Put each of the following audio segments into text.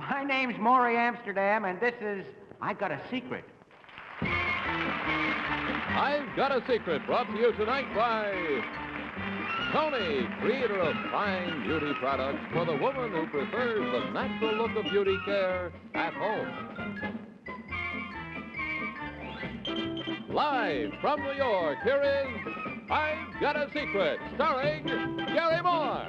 My name's Maury Amsterdam, and this is I've Got a Secret. I've Got a Secret, brought to you tonight by Tony, creator of fine beauty products for the woman who prefers the natural look of beauty care at home. Live from New York, here is I've Got a Secret, starring Gary Moore.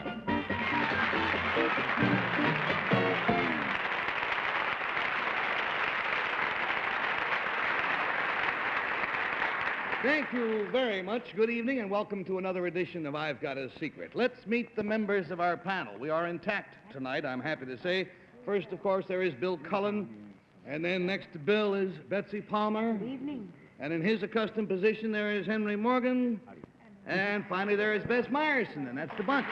Thank you very much. Good evening and welcome to another edition of I've Got a Secret. Let's meet the members of our panel. We are intact tonight, I'm happy to say. First, of course, there is Bill Cullen, and then next to Bill is Betsy Palmer. Good evening. And in his accustomed position, there is Henry Morgan. And finally, there is Bess Myerson, and that's the bunch.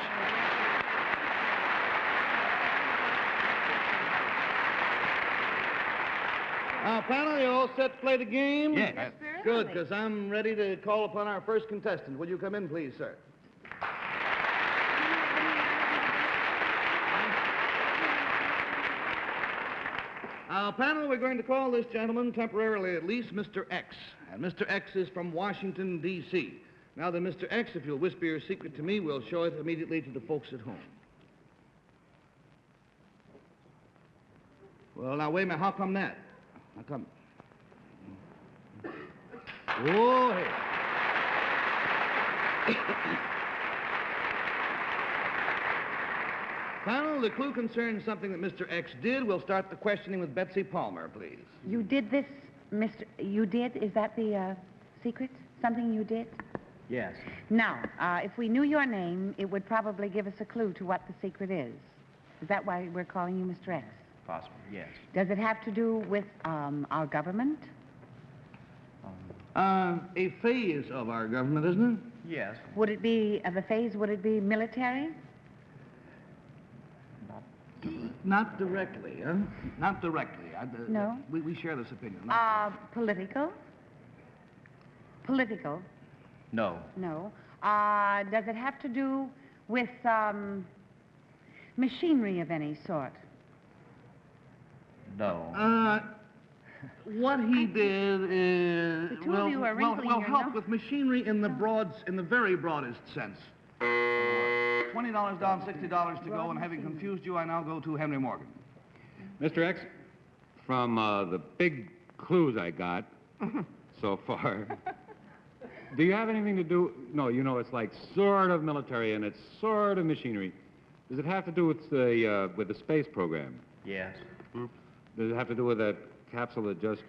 Panel, you all set to play the game? Yes. Good, because I'm ready to call upon our first contestant. Will you come in, please, sir? Panel, we're going to call this gentleman, temporarily at least, Mr. X. And Mr. X is from Washington, D.C. Now then, Mr. X, if you'll whisper your secret to me, we'll show it immediately to the folks at home. Well, now, wait a minute. How come that? How come? Oh, hey. Panel, the clue concerns something that Mr. X did. We'll start the questioning with Betsy Palmer, please. You did this, Mr. You did? Is that the secret? Something you did? Yes. Now, if we knew your name, it would probably give us a clue to what the secret is. Is that why we're calling you Mr. X? Possible, yes. Does it have to do with our government? A phase of our government, isn't it? Yes. Would it be, of a phase, would it be military? Not directly, huh? Not directly. No. We share this opinion. Political? Political? No. No. Does it have to do with machinery of any sort? No. What he did is The two of you are wrinkling your help nose. with machinery in the very broadest sense. $20 down, $60 to go, and having confused you, I now go to Henry Morgan. Mr. X, from the big clues I got so far, do you have anything to do? No, you know, it's like sort of military and it's sort of machinery. Does it have to do with the space program? Yes. Does it have to do with that capsule that just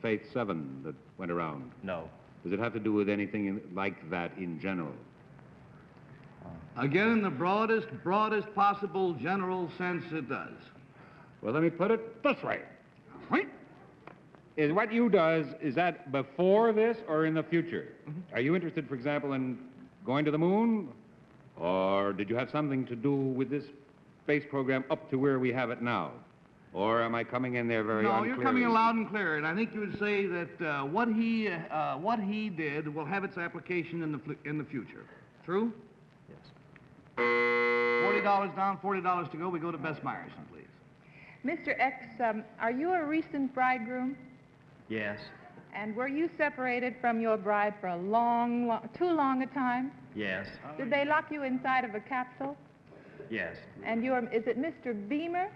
Faith 7 that went around? No. Does it have to do with anything like that in general? Again, in the broadest possible general sense, it does. Well, let me put it this way. Right? Is what you does, is that before this or in the future? Are you interested, for example, in going to the moon? Or did you have something to do with this space program up to where we have it now? Or am I coming in there very unclear? No, you're coming in loud and clear, and I think you would say that what he did will have its application in the future. True? Yes. $40 down, $40 to go. We go to Bess Myerson, please. Mr. X, are you a recent bridegroom? Yes. And were you separated from your bride for a too long a time? Yes. Did they lock you inside of a capsule? Yes. And is it Mr. Beamer?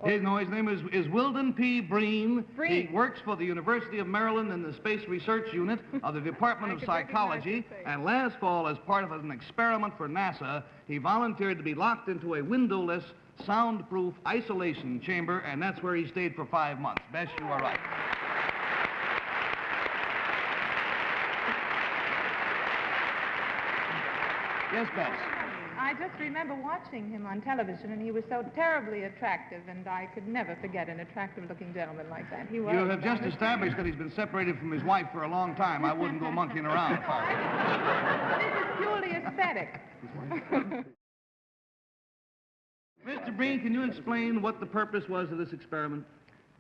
His name is Wilden P. Breen. Breen. He works for the University of Maryland in the Space Research Unit of the Department of Psychology. And last fall, as part of an experiment for NASA, he volunteered to be locked into a windowless, soundproof isolation chamber, and that's where he stayed for 5 months. Bess, you are right. Yes, Bess. I just remember watching him on television, and he was so terribly attractive, and I could never forget an attractive-looking gentleman like that. He was. You have just established that he's been separated from his wife for a long time. I wouldn't go monkeying around. This is purely aesthetic. Mr. Breen, can you explain what the purpose was of this experiment?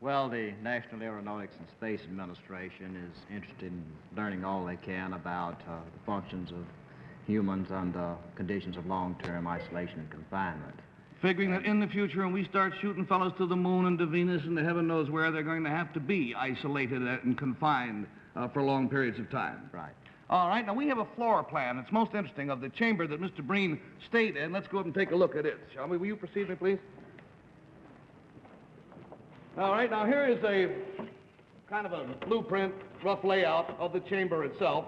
Well, the National Aeronautics and Space Administration is interested in learning all they can about the functions of humans under conditions of long-term isolation and confinement. figuring that in the future when we start shooting fellows to the moon and to Venus and to heaven knows where, they're going to have to be isolated and confined for long periods of time. Right. All right, now we have a floor plan. It's most interesting of the chamber that Mr. Breen stayed in. Let's go up and take a look at it, shall we? Will you precede me, please? All right, now here is a kind of a blueprint, rough layout of the chamber itself.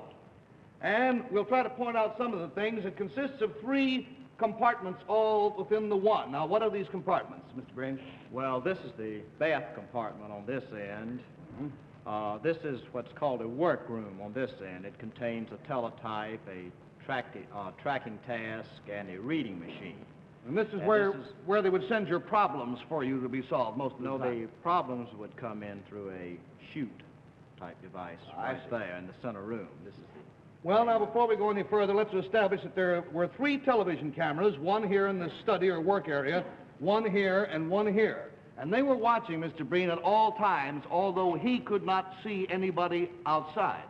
And we'll try to point out some of the things. It consists of 3 compartments all within the one. Now, what are these compartments, Mr. Breen? Well, this is the bath compartment on this end. This is what's called a workroom on this end. It contains a teletype, a tracking task, and a reading machine. And this is where they would send your problems for you to be solved most of the time. No, the problems would come in through a chute-type device right there in the center room. This is the... Well, now, before we go any further, let's establish that there were 3 television cameras, one here in the study or work area, one here, and one here. And they were watching Mr. Breen at all times, although he could not see anybody outside.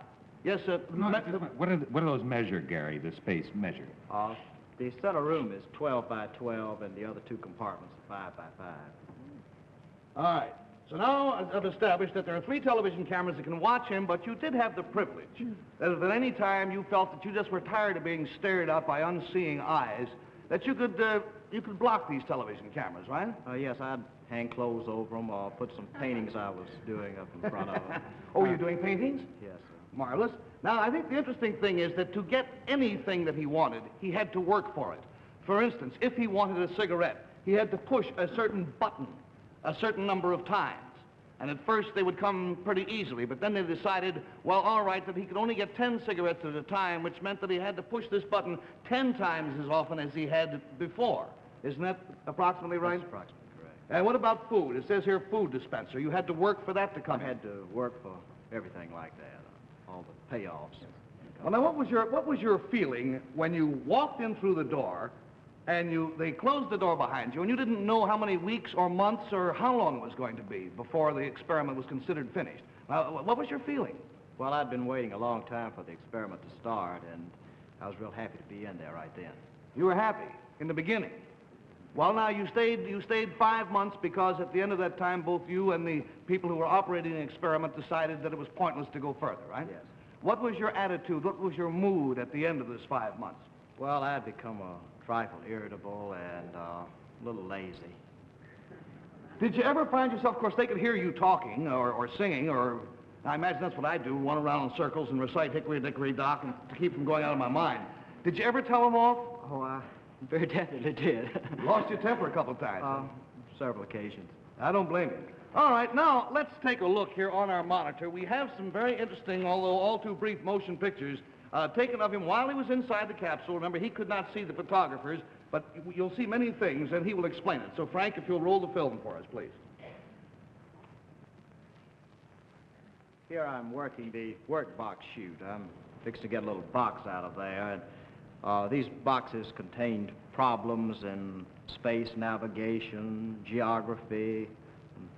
Yes, sir. What do those measure, Gary, the space measure? The center room is 12 by 12, and the other 2 compartments are 5 by 5. All right. So now I've established that there are 3 television cameras that can watch him, but you did have the privilege that if at any time you felt that you just were tired of being stared at by unseeing eyes, that you could block these television cameras, right? Yes, I'd hang clothes over them or put some paintings I was doing up in front of them. Oh, you're doing paintings? Yes, sir. Marvelous. Now, I think the interesting thing is that to get anything that he wanted, he had to work for it. For instance, if he wanted a cigarette, he had to push a certain button a certain number of times. And at first they would come pretty easily, but then they decided, well, all right, that he could only get 10 cigarettes at a time, which meant that he had to push this button 10 times as often as he had before. Isn't that approximately right? That's approximately correct. And what about food? It says here food dispenser. You had to work for that to come I had to work for everything like that, all the payoffs. Well, now, what was your feeling when you walked in through the door and they closed the door behind you and you didn't know how many weeks or months or how long it was going to be before the experiment was considered finished? What was your feeling? Well, I'd been waiting a long time for the experiment to start, and I was real happy to be in there right then. You were happy in the beginning. Well, now, you stayed 5 months because at the end of that time, both you and the people who were operating the experiment decided that it was pointless to go further, right? Yes. What was your attitude? What was your mood at the end of this 5 months? Well, I'd become a trifle irritable and a little lazy. Did you ever find yourself, of course, they could hear you talking or singing, or I imagine that's what I do, run around in circles and recite Hickory Dickory Dock and to keep from going out of my mind. Did you ever tell them off? Oh, I very definitely did. Lost your temper a couple of times. Several occasions. I don't blame you. All right, now, let's take a look here on our monitor. We have some very interesting, although all too brief, motion pictures taken of him while he was inside the capsule. Remember, he could not see the photographers, but you'll see many things, and he will explain it. So, Frank, if you'll roll the film for us, please. Here I'm working the work box chute. I'm fixing to get a little box out of there. And, these boxes contained problems in space navigation, geography.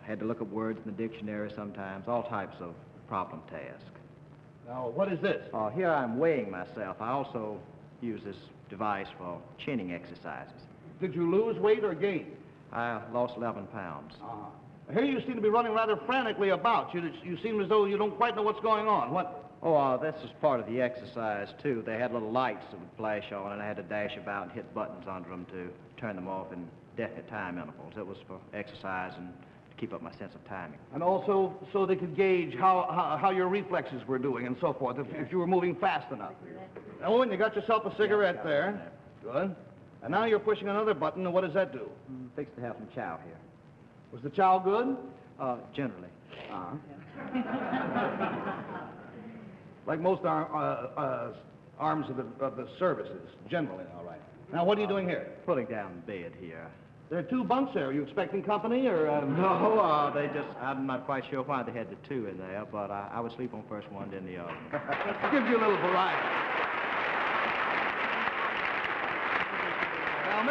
Had to look up words in the dictionary sometimes, all types of problem tasks. Now, what is this? Here I'm weighing myself. I also use this device for chinning exercises. Did you lose weight or gain? I lost 11 pounds. Here you seem to be running rather frantically about. You seem as though you don't quite know what's going on. What? Oh, this is part of the exercise, too. They had little lights that would flash on, and I had to dash about and hit buttons under them to turn them off in definite time intervals. It was for exercise and to keep up my sense of timing. And also so they could gauge how your reflexes were doing and so forth, if you were moving fast enough. Oh, and you got yourself a cigarette there. Good. And now you're pushing another button, and what does that do? Fixed to have some chow here. Was the chow good? Generally. Like most arms of the services, generally, all right. Now, what are you doing here? Pulling down the bed here. There are 2 bunks there. Are you expecting company, or...? No, I'm not quite sure why they had the 2 in there, but I would sleep on first one, then the other. Gives you a little variety. Now,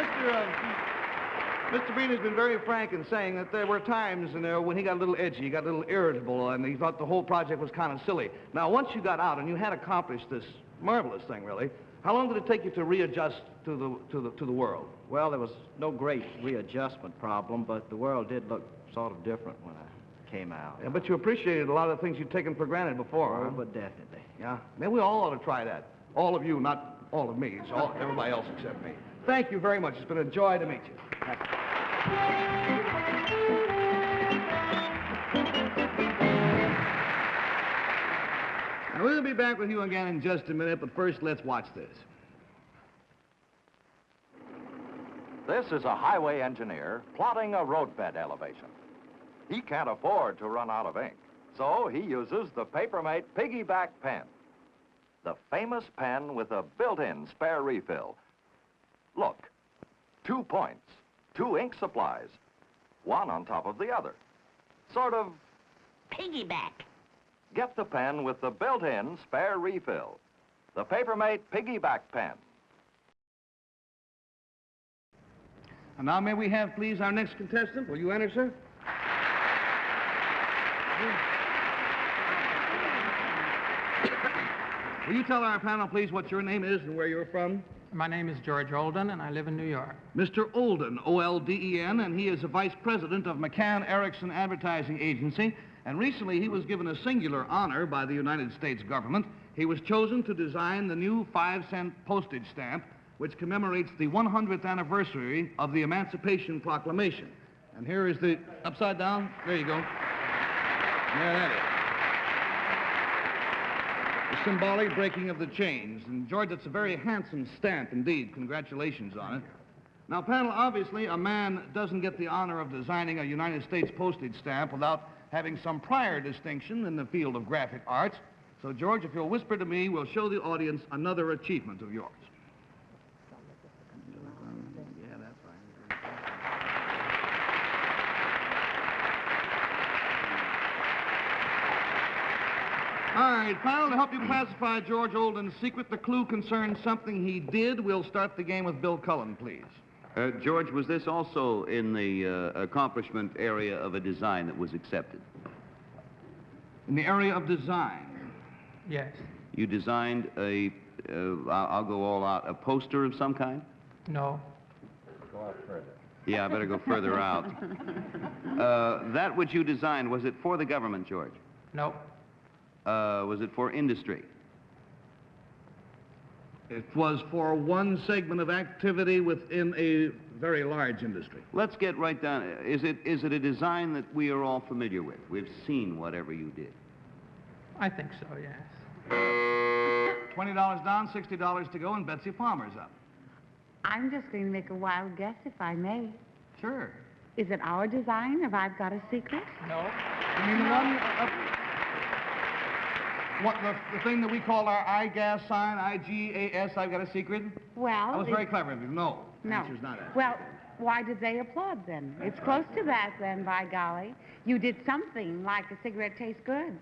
Mr. Breen has been very frank in saying that there were times in there when he got a little edgy, he got a little irritable, and he thought the whole project was kind of silly. Now, once you got out and you had accomplished this marvelous thing, really, How long did it take you to readjust to the world? Well, there was no great readjustment problem, but the world did look sort of different when I came out. Yeah, but you appreciated a lot of the things you'd taken for granted before, Oh, huh? but definitely. Yeah? Maybe we all ought to try that. All of you, not all of me. It's all, everybody else except me. Thank you very much. It's been a joy to meet you. Now, we'll be back with you again in just a minute, but first, let's watch this. This is a highway engineer plotting a roadbed elevation. He can't afford to run out of ink, so he uses the Papermate Piggyback pen. The famous pen with a built-in spare refill. Look, 2 points, 2 ink supplies, one on top of the other. Sort of Piggyback. get the pen with the built-in spare refill. The Papermate Piggyback pen. And now may we have, please, our next contestant. Will you enter, sir? Will you tell our panel, please, what your name is and where you're from? My name is Georg Olden, and I live in New York. Mr. Olden, O-L-D-E-N, and he is the vice president of McCann Erickson Advertising Agency. And recently he was given a singular honor by the United States government. He was chosen to design the new 5-cent postage stamp, which commemorates the 100th anniversary of the Emancipation Proclamation. And here is the upside down. There you go. There that is. The symbolic breaking of the chains. And George, it's a very handsome stamp indeed. Congratulations on it. Now, panel, obviously a man doesn't get the honor of designing a United States postage stamp without having some prior distinction in the field of graphic arts. So, George, if you'll whisper to me, we'll show the audience another achievement of yours. Yeah, that's right. All right, panel, to help you classify Georg Olden's secret, the clue concerns something he did. We'll start the game with Bill Cullen, please. George, was this also in the accomplishment area of a design that was accepted? In the area of design. Yes. You designed a, I'll go all out, a poster of some kind? No. Go out further. Yeah, I better go further out. That which you designed, was it for the government, George? No. Was it for industry? It was for one segment of activity within a very large industry. Let's get right down. Is it a design that we are all familiar with? We've seen whatever you did. I think so, yes. $20 down, $60 to go, and Betsy Palmer's up. I'm just going to make a wild guess, if I may. Sure. Is it our design of I've Got a Secret? No. You mean the one what, the thing that we call our I-gas sign, I-G-A-S, I've Got a Secret? Well... That was very clever of you. No. The No. answer's not that. Well, why did they applaud then? It's close to that then, by golly. You did something like a cigarette tastes good.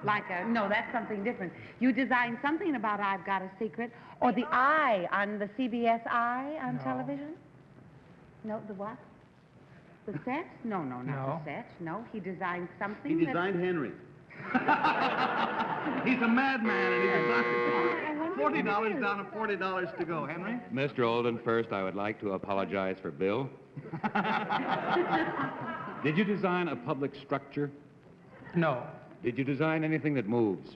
Like a... No, that's something different. You designed something about I've Got a Secret, or the I on the CBS I on television? No, the what? The set? No, not No. the set. No, he designed something He designed Henry. He's a madman, and he designed $40 down and $40 to go. Henry? Mr. Olden, first I would like to apologize for Bill. Did you design a public structure? No. Did you design anything that moves?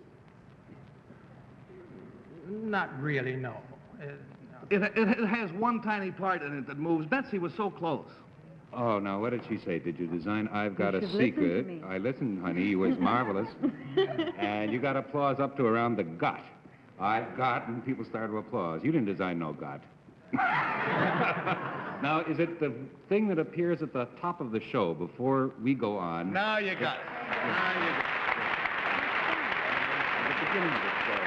Not really, no. No. It has one tiny part in it that moves. Betsy was so close. Oh, now, what did she say? Did you design I've Got a should listen to Secret? me. I listened, honey. You was marvelous. And you got applause up to around the gut. I've got, and people started to applause. You didn't design no gut. Now, is it the thing that appears at the top of the show before we go on? Now you got it. Now you got it. At the beginning of the show,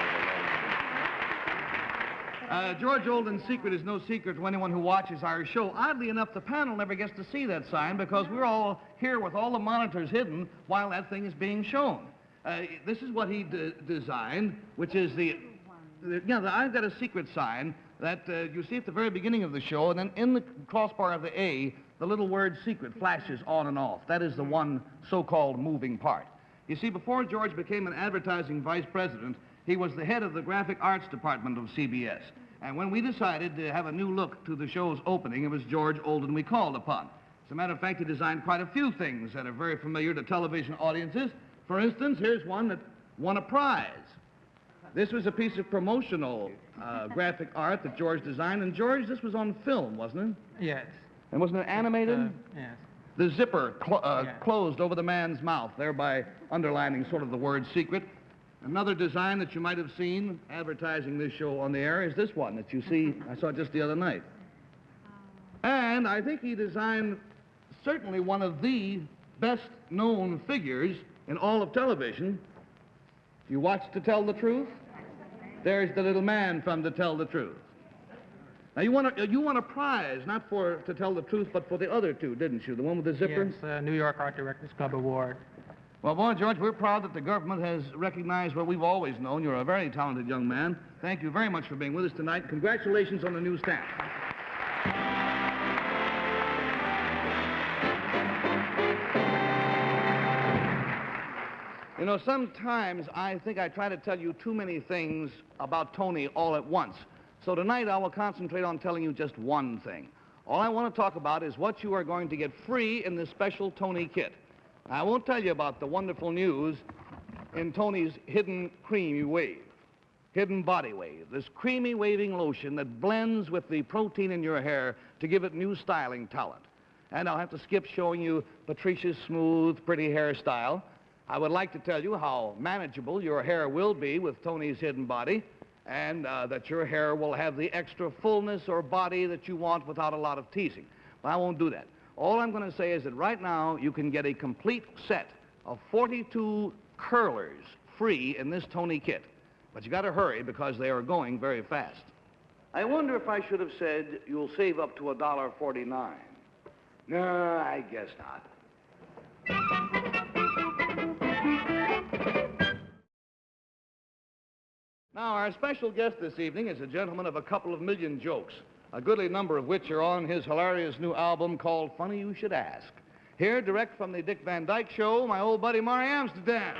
Georg Olden's secret is no secret to anyone who watches our show. Oddly enough, the panel never gets to see that sign because we're all here with all the monitors hidden while that thing is being shown. This is what he designed, which is the I've Got a Secret sign that you see at the very beginning of the show, and then in the crossbar of the A, the little word secret flashes on and off. That is the one so-called moving part. You see, before George became an advertising vice president, he was the head of the graphic arts department of CBS. And when we decided to have a new look to the show's opening, it was Georg Olden we called upon. As a matter of fact, he designed quite a few things that are very familiar to television audiences. For instance, here's one that won a prize. This was a piece of promotional graphic art that George designed. And George, this was on film, wasn't it? Yes. And wasn't it animated? Yes. The zipper closed over the man's mouth, thereby underlining sort of the word secret. Another design that you might have seen advertising this show on the air is this one that you see. I saw it just the other night. And I think he designed certainly one of the best-known figures in all of television. You watch To Tell the Truth? There's the little man from To Tell the Truth. Now, you won a prize, not for To Tell the Truth, but for the other two, didn't you? The one with the zipper? Yes, New York Art Directors Club Award. Well, boy, George, we're proud that the government has recognized what we've always known. You're a very talented young man. Thank you very much for being with us tonight. Congratulations on the new stamp. You know, sometimes I think I try to tell you too many things about Tony all at once. So tonight I will concentrate on telling you just one thing. All I want to talk about is what you are going to get free in this special Tony kit. I won't tell you about the wonderful news in Tony's hidden creamy wave, hidden body wave, this creamy waving lotion that blends with the protein in your hair to give it new styling talent. And I'll have to skip showing you Patricia's smooth, pretty hairstyle. I would like to tell you how manageable your hair will be with Tony's hidden body, and that your hair will have the extra fullness or body that you want without a lot of teasing. But I won't do that. All I'm going to say is that right now you can get a complete set of 42 curlers free in this Tony kit. But you got to hurry because they are going very fast. I wonder if I should have said you'll save up to $1.49. No, I guess not. Now, our special guest this evening is a gentleman of a couple of million jokes, a goodly number of which are on his hilarious new album called Funny You Should Ask. Here, direct from the Dick Van Dyke Show, my old buddy Maury Amsterdam.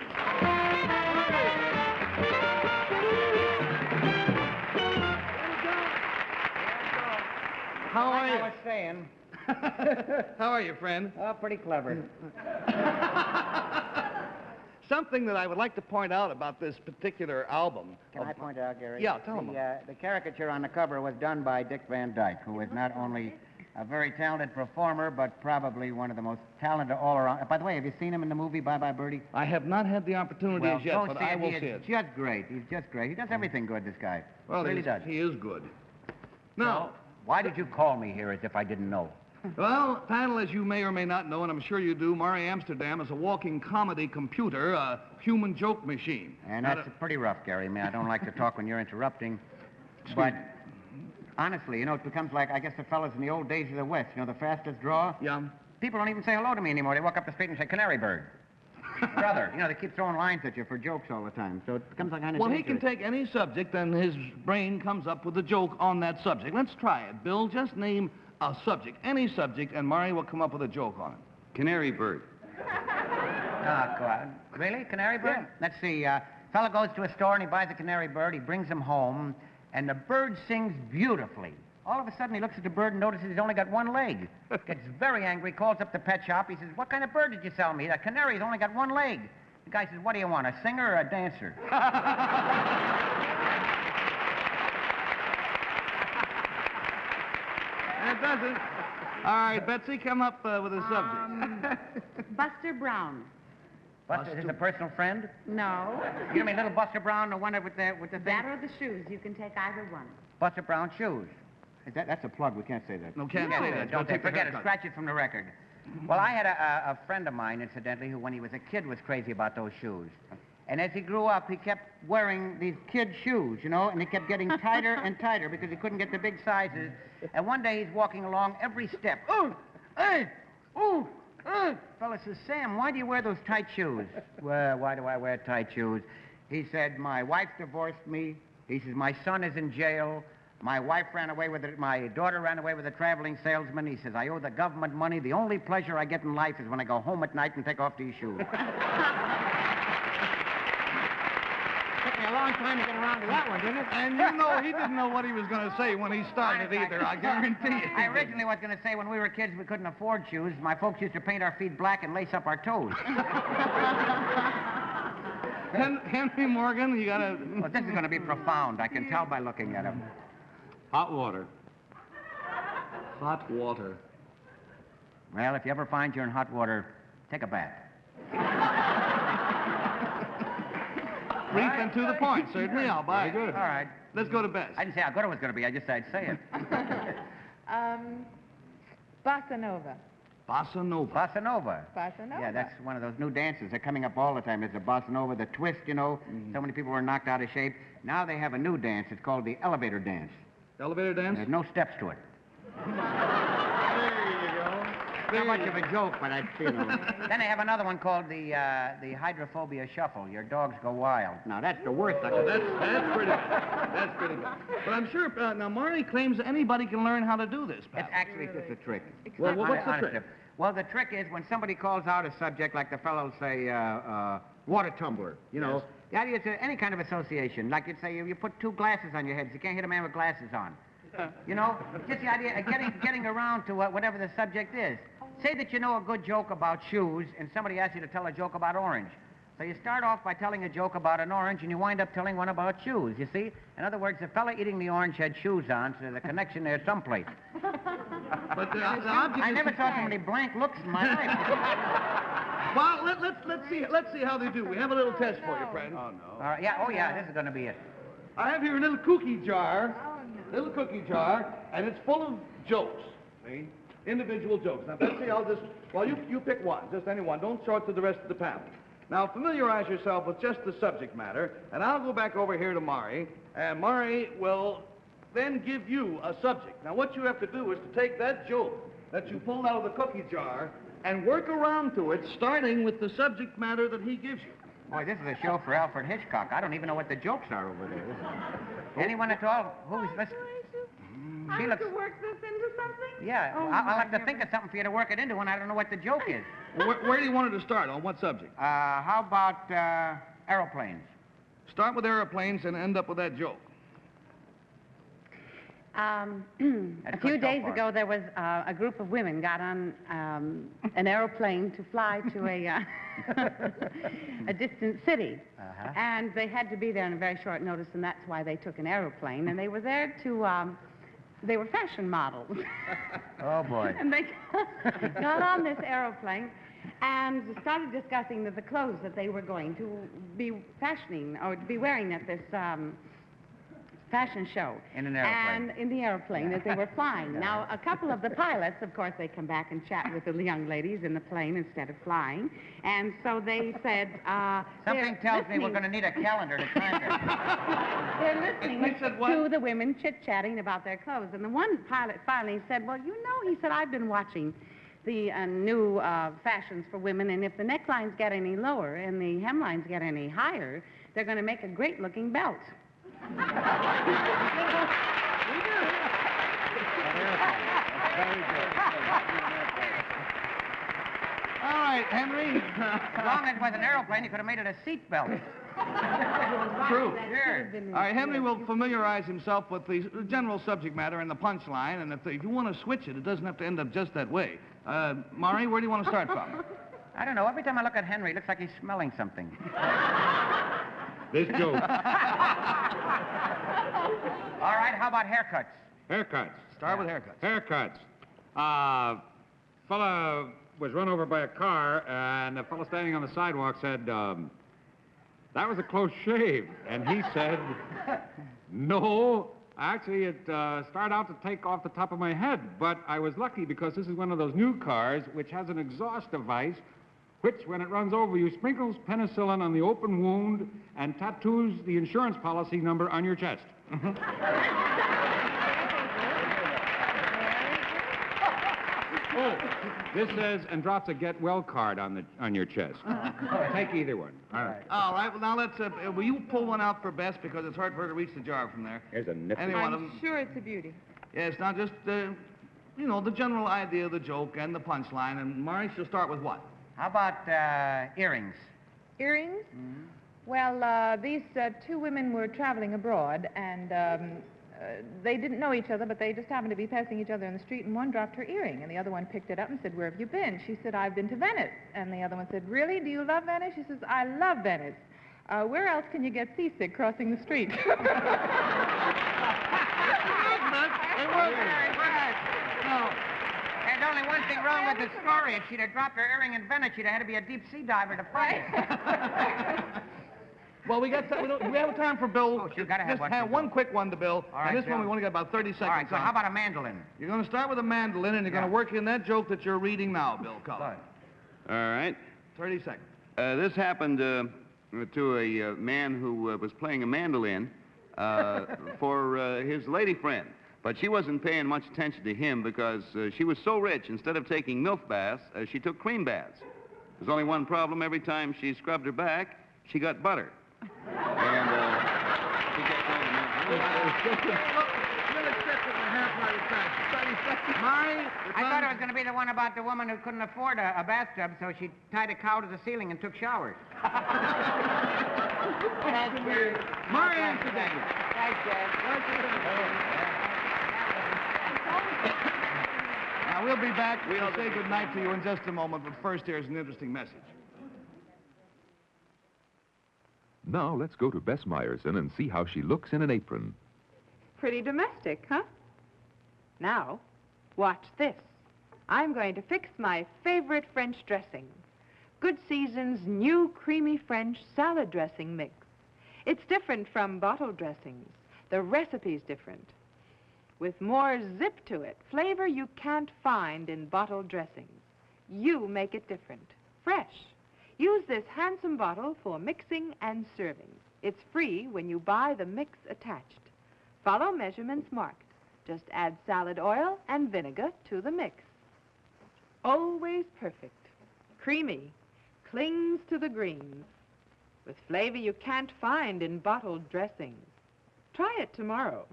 How are you? I was saying. How are you, friend? Oh, pretty clever. Something that I would like to point out about this particular album. Can I point it out, Gary? Yeah, tell him. The caricature on the cover was done by Dick Van Dyke, who is not only a very talented performer, but probably one of the most talented all around. By the way, have you seen him in the movie Bye Bye Birdie? I have not had the opportunity as yet, but I will see it. He's just great. He's just great. He does everything good, this guy. Well, he really does. He is good. Now, why did you call me here as if I didn't know? Well, panel, as you may or may not know, and I'm sure you do, Maury Amsterdam is a walking comedy computer, a human joke machine. And that's pretty rough, Gary. I mean, I don't like to talk when you're interrupting. But honestly, you know, it becomes like, I guess, the fellas in the old days of the West, you know, the fastest draw. Yeah. People don't even say hello to me anymore. They walk up the street and say, Canary Bird. Brother. You know, they keep throwing lines at you for jokes all the time. So it becomes like kind of Well, dangerous. he can take any subject, and his brain comes up with a joke on that subject. Let's try it, Bill. Just name a subject, any subject, and Maury will come up with a joke on it. Canary bird. Oh, God. Really? Canary bird? Yeah. Let's see. Fella goes to a store and he buys a canary bird. He brings him home, and the bird sings beautifully. All of a sudden, he looks at the bird and notices he's only got one leg. Gets very angry, calls up the pet shop. He says, what kind of bird did you sell me? That canary's only got one leg. The guy says, what do you want, a singer or a dancer? It doesn't. All right, Betsy, come up with a subject. Buster Brown. Buster, is this a personal friend? No. You mean little Buster Brown, the one with the thing? That or the shoes. You can take either one. Buster Brown shoes. That's a plug. We can't say that. No, can't say that. Don't Take the forget it. haircut. Scratch it from the record. Well, I had a friend of mine, incidentally, who, when he was a kid, was crazy about those shoes. And as he grew up, he kept wearing these kid shoes, you know, and they kept getting tighter and tighter because he couldn't get the big sizes. And one day he's walking along every step. Oh, hey, oh, fella says, Sam, why do you wear those tight shoes? Well, why do I wear tight shoes? He said, my wife divorced me. He says, my son is in jail. My wife ran away with it. My daughter ran away with a traveling salesman. He says, I owe the government money. The only pleasure I get in life is when I go home at night and take off these shoes. Took me a long long time to get around to that one, didn't it? And you know, he didn't know what he was going to say when he started either, I guarantee you. I originally was going to say when we were kids we couldn't afford shoes. My folks used to paint our feet black and lace up our toes. Henry Morgan, you got to... Well, this is going to be profound. I can tell by looking at him. Hot water. Hot water. Well, if you ever find you're in hot water, take a bath. Brief and to the point, certainly. I'll buy it. All right. Let's go to Bess. I didn't say how good it was going to be. I just said I'd say it. Bossa Nova. Bossa Nova. Bossa Nova. Bossa Nova. Yeah, that's one of those new dances. They're coming up all the time. There's the Bossa Nova, the twist, you know. So many people were knocked out of shape. Now they have a new dance. It's called the elevator dance. Elevator dance? There's no steps to it. Not much of a joke, but I, you know. Then they have another one called the hydrophobia shuffle. Your dogs go wild. Now, that's the worst. Oh, that's pretty bad. That's pretty bad. But I'm sure, now, Marty claims anybody can learn how to do this, pal. It's actually just a trick. Well, what's the trick? Well, the trick is when somebody calls out a subject, like the fellow will say, water tumbler, you know. The idea is any kind of association. Like you'd say, you put two glasses on your heads. You can't hit a man with glasses on. You know, just the idea of getting around to whatever the subject is. Say that you know a good joke about shoes, and somebody asks you to tell a joke about orange. So you start off by telling a joke about an orange, and you wind up telling one about shoes, you see? In other words, the fella eating the orange had shoes on, so there's a connection there someplace. But the object I never saw so many blank looks in my life. Well, let's see how they do. We have a little test for you, friend. Oh, no. All right, yeah, oh, yeah, this is going to be it. I have here a little cookie jar. Little cookie jar, and it's full of jokes. See? Individual jokes. Now, Betsy, I'll just... Well, you pick one. Just any one. Don't show it to the rest of the panel. Now, familiarize yourself with just the subject matter, and I'll go back over here to Mari, and Mari will then give you a subject. Now, what you have to do is to take that joke that you pulled out of the cookie jar and work around to it, starting with the subject matter that he gives you. Boy, this is a show for Alfred Hitchcock. I don't even know what the jokes are over there. Anyone at all? Who's listening? I have to work this into something? Yeah, Oh, I'll have to think of something for you to work it into when I don't know what the joke is. Where do you want it to start? On what subject? How about aeroplanes? Start with airplanes and end up with that joke. A few days ago, there was a group of women got on an aeroplane to fly to a distant city. And they had to be there on a very short notice, and that's why they took an aeroplane. And they were there to, they were fashion models. Oh, boy. And they got on this aeroplane and started discussing the clothes that they were going to be fashioning or to be wearing at this fashion show. In an airplane. And in the airplane as they were flying. Now, a couple of the pilots, of course, they come back and chat with the young ladies in the plane instead of flying. And so they said, something tells me we're going to need a calendar to time this. They're listening to the women chit-chatting about their clothes. And the one pilot finally said, well, you know, he said, I've been watching the new fashions for women, and if the necklines get any lower and the hemlines get any higher, they're going to make a great-looking belt. All right, Henry. As long as it was an airplane, you could have made it a seat belt. True. Sure. All right, Henry will familiarize himself with the general subject matter and the punchline, and if you want to switch it, it doesn't have to end up just that way. Mari, where do you want to start from? I don't know. Every time I look at Henry, it looks like he's smelling something. This joke. All right, how about haircuts? Haircuts. Start with haircuts. Haircuts. Fella was run over by a car, and the fella standing on the sidewalk said, that was a close shave. And he said, no, actually, it started out to take off the top of my head, but I was lucky because this is one of those new cars which has an exhaust device which, when it runs over you, sprinkles penicillin on the open wound and tattoos the insurance policy number on your chest. Oh, this says, and drops a get well card on your chest. Take either one. All right. All right, well, now let's, will you pull one out for Bess, because it's hard for her to reach the jar from there. Here's a nifty Any one of I'm them. sure it's a beauty. Yes, now just, you know, the general idea of the joke and the punchline, and Mari, she'll start with what? How about earrings? Earrings? Well, these two women were traveling abroad, and they didn't know each other, but they just happened to be passing each other in the street, and one dropped her earring, and the other one picked it up and said, "Where have you been?" She said, "I've been to Venice." And the other one said, "Really? Do you love Venice?" She says, "I love Venice. Where else can you get seasick crossing the street?" It worked. No. There's only one thing wrong with the story. If she'd have dropped her earring in Venice, she'd have had to be a deep sea diver to find it. Well, we have time for Bill. Oh, you gotta have Just one have for one Bill. quick one to Bill. All right, and this one Bill. we only got about 30 seconds. All right, so on. how about a mandolin? You're going to start with a mandolin, and you're going to work in that joke that you're reading now, Bill Cullen. All right. 30 seconds. This happened to a man who was playing a mandolin for his lady friend. But she wasn't paying much attention to him because she was so rich, instead of taking milk baths, she took cream baths. There's only one problem. Every time she scrubbed her back, she got butter. And she kept on I thought it was going to be the one about the woman who couldn't afford a bathtub, so she tied a cow to the ceiling and took showers. Murray answered that. Thanks, Dad. Now, we'll be back. We'll say good night to you in just a moment, but first, here's an interesting message. Now let's go to Bess Meyerson and see how she looks in an apron. Pretty domestic, huh? Now, watch this. I'm going to fix my favorite French dressing. Good Season's new creamy French salad dressing mix. It's different from bottle dressings. The recipe's different. With more zip to it, flavor you can't find in bottle dressings. You make it different. Fresh. Use this handsome bottle for mixing and serving. It's free when you buy the mix attached. Follow measurements marked. Just add salad oil and vinegar to the mix. Always perfect. Creamy. Clings to the greens. With flavor you can't find in bottled dressings. Try it tomorrow.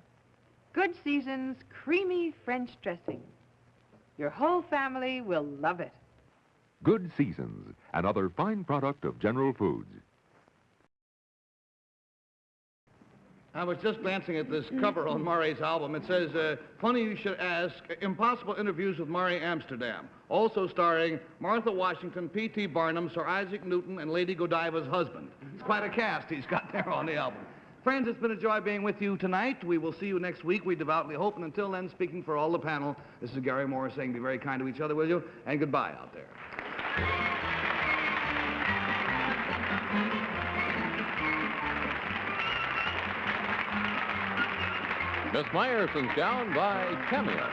Good Season's creamy French dressing. Your whole family will love it. Good Seasons, another fine product of General Foods. I was just glancing at this cover on Murray's album. It says, funny you should ask, Impossible Interviews with Murray Amsterdam. Also starring Martha Washington, P.T. Barnum, Sir Isaac Newton, and Lady Godiva's husband. It's quite a cast he's got there on the album. Friends, it's been a joy being with you tonight. We will see you next week, we devoutly hope. And until then, speaking for all the panel, this is Gary Moore saying be very kind to each other, will you? And goodbye out there. Miss Meyerson's gown by Cameo.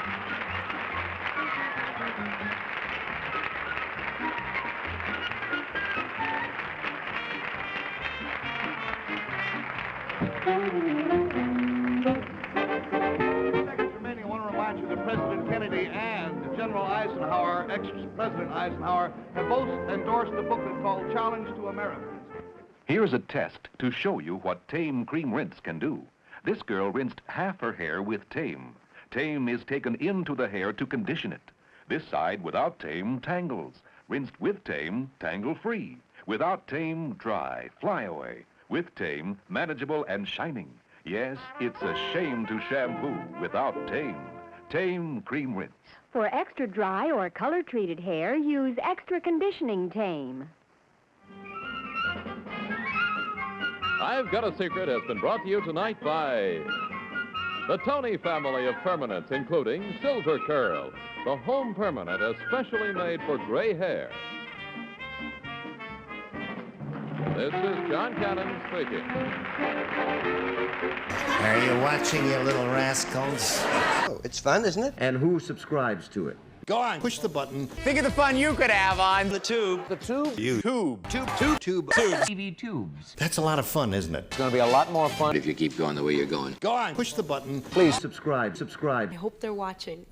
Seconds remaining. I want to remind you that President Kennedy and General Eisenhower, ex-President Eisenhower, have both endorsed a booklet called Challenge to America. Here's a test to show you what Tame Cream Rinse can do. This girl rinsed half her hair with Tame. Tame is taken into the hair to condition it. This side, without Tame, tangles. Rinsed with Tame, tangle-free. Without Tame, dry, fly away. With Tame, manageable and shining. Yes, it's a shame to shampoo without Tame. Tame Cream Rinse. For extra dry or color-treated hair, use extra conditioning Tame. I've Got a Secret has been brought to you tonight by the Tony family of permanents, including Silver Curl, the home permanent especially made for gray hair. This is John Cannon speaking. Are you watching, you little rascals? Oh, it's fun, isn't it? And who subscribes to it? Go on, push the button. Think of the fun you could have on the tube. The tube? Tube. Tube. TV tubes. That's a lot of fun, isn't it? It's going to be a lot more fun if you keep going the way you're going. Go on, push the button. Please subscribe. I hope they're watching.